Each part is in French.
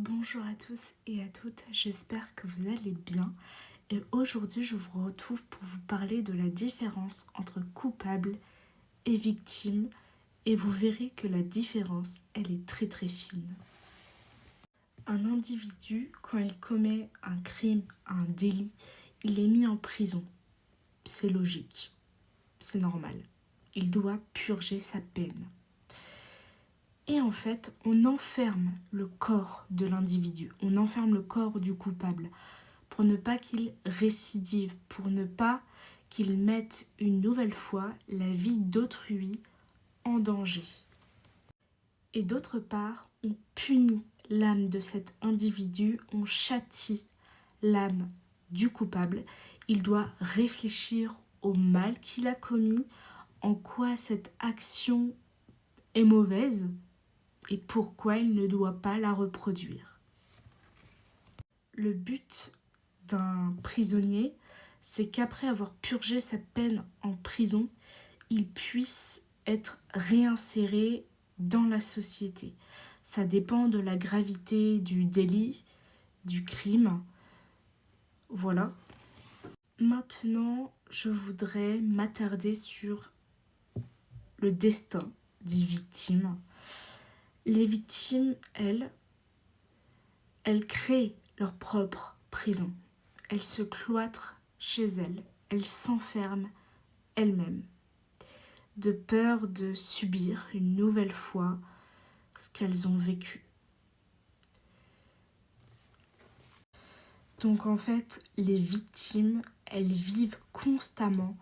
Bonjour à tous et à toutes, j'espère que vous allez bien et aujourd'hui je vous retrouve pour vous parler de la différence entre coupable et victime et vous verrez que la différence elle est très fine. Un individu quand il commet un crime, un délit, il est mis en prison. C'est logique, c'est normal. Il doit purger sa peine. Et en fait, on enferme le corps de l'individu, on enferme le corps du coupable pour ne pas qu'il récidive, pour ne pas qu'il mette une nouvelle fois la vie d'autrui en danger. Et d'autre part, on punit l'âme de cet individu, on châtie l'âme du coupable. Il doit réfléchir au mal qu'il a commis, en quoi cette action est mauvaise, et pourquoi il ne doit pas la reproduire. Le but d'un prisonnier, c'est qu'après avoir purgé sa peine en prison, il puisse être réinséré dans la société. Ça dépend de la gravité du délit, du crime. Voilà. Maintenant, je voudrais m'attarder sur le destin des victimes. Les victimes, elles créent leur propre prison. Elles se cloîtrent chez elles. Elles s'enferment elles-mêmes, de peur de subir une nouvelle fois ce qu'elles ont vécu. Donc en fait, les victimes, elles vivent constamment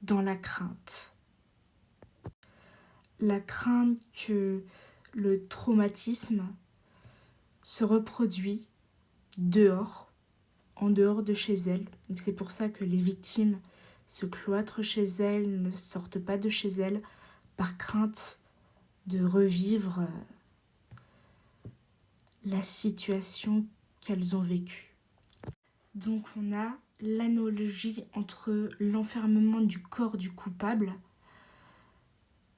dans la crainte. La crainte que le traumatisme se reproduit dehors, en dehors de chez elles. Donc c'est pour ça que les victimes se cloîtrent chez elles, ne sortent pas de chez elles, par crainte de revivre la situation qu'elles ont vécue. Donc on a l'analogie entre l'enfermement du corps du coupable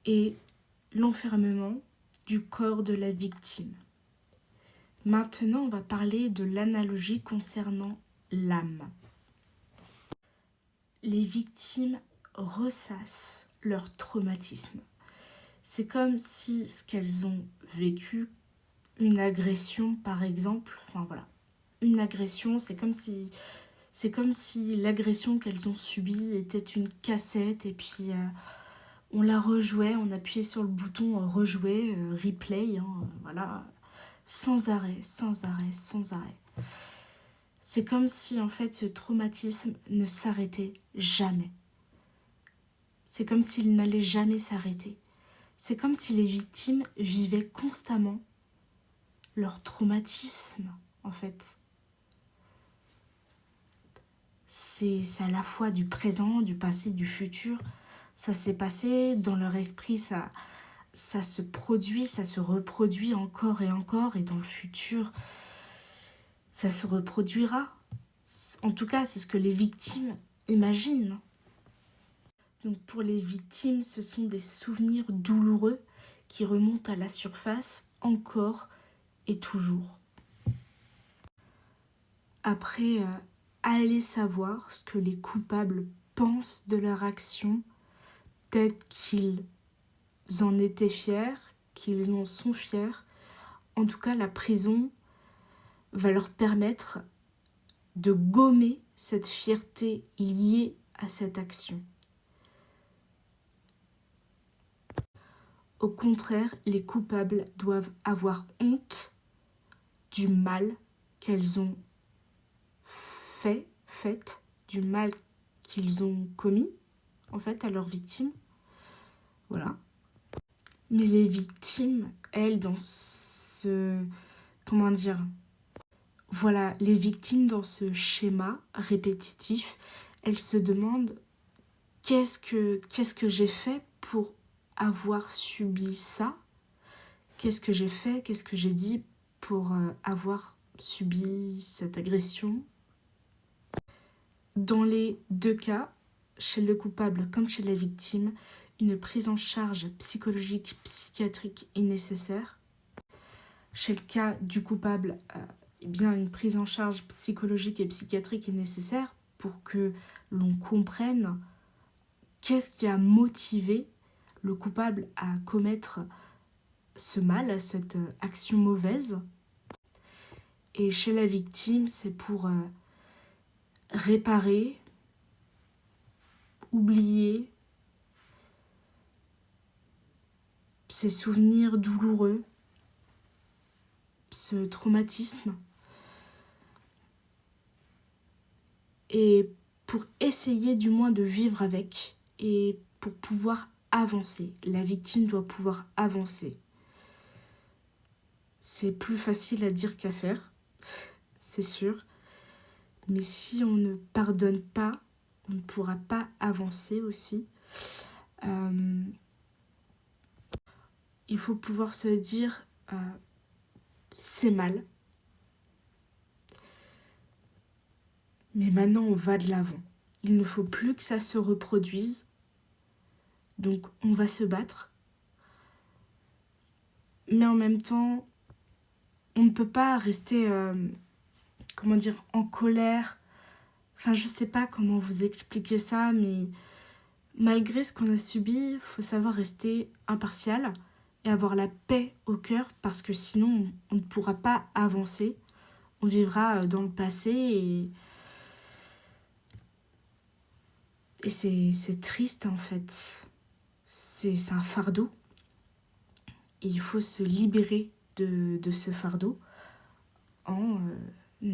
et l'enfermement du corps de la victime. Maintenant, on va parler de l'analogie concernant l'âme. Les victimes ressassent leur traumatisme. C'est comme si ce qu'elles ont vécu, une agression par exemple, une agression, c'est comme si l'agression qu'elles ont subie était une cassette et puis on la rejouait, on appuyait sur le bouton rejouer, replay, sans arrêt. C'est comme si en fait ce traumatisme ne s'arrêtait jamais. C'est comme s'il n'allait jamais s'arrêter. C'est comme si les victimes vivaient constamment leur traumatisme, en fait. C'est à la fois du présent, du passé, du futur. Ça s'est passé, dans leur esprit, ça se produit, ça se reproduit encore, et dans le futur, ça se reproduira. En tout cas, c'est ce que les victimes imaginent. Donc pour les victimes, ce sont des souvenirs douloureux qui remontent à la surface encore et toujours. Après, allez savoir ce que les coupables pensent de leur action. Peut-être qu'ils en étaient fiers, qu'ils en sont fiers. En tout cas, la prison va leur permettre de gommer cette fierté liée à cette action. Au contraire, les coupables doivent avoir honte du mal qu'elles ont fait, du mal qu'ils ont commis, en fait, à leurs victimes. Voilà. Mais les victimes, elles, dans ce... Comment dire ? Voilà, les victimes dans ce schéma répétitif, elles se demandent qu'est-ce que j'ai fait pour avoir subi ça ? Qu'est-ce que j'ai fait ? Qu'est-ce que j'ai dit pour avoir subi cette agression ? Dans les deux cas, chez le coupable comme chez la victime, une prise en charge psychologique, psychiatrique est nécessaire. Chez le cas du coupable, eh bien, une prise en charge psychologique et psychiatrique est nécessaire pour que l'on comprenne qu'est-ce qui a motivé le coupable à commettre ce mal, cette action mauvaise. Et chez la victime, c'est pour réparer, oublier ces souvenirs douloureux, ce traumatisme, et pour essayer du moins de vivre avec et pour pouvoir avancer. La victime doit pouvoir avancer. C'est plus facile à dire qu'à faire, c'est sûr. Mais si on ne pardonne pas, on ne pourra pas avancer aussi. Il faut pouvoir se dire c'est mal, mais maintenant on va de l'avant. Il ne faut plus que ça se reproduise, donc on va se battre. Mais en même temps, on ne peut pas rester, en colère. Enfin, je sais pas comment vous expliquer ça, mais malgré ce qu'on a subi, il faut savoir rester impartial et avoir la paix au cœur, parce que sinon, on ne pourra pas avancer. On vivra dans le passé et c'est triste en fait. C'est un fardeau. Et il faut se libérer de ce fardeau en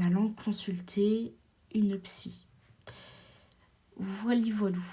allant consulter une psy. Voilà, voilou.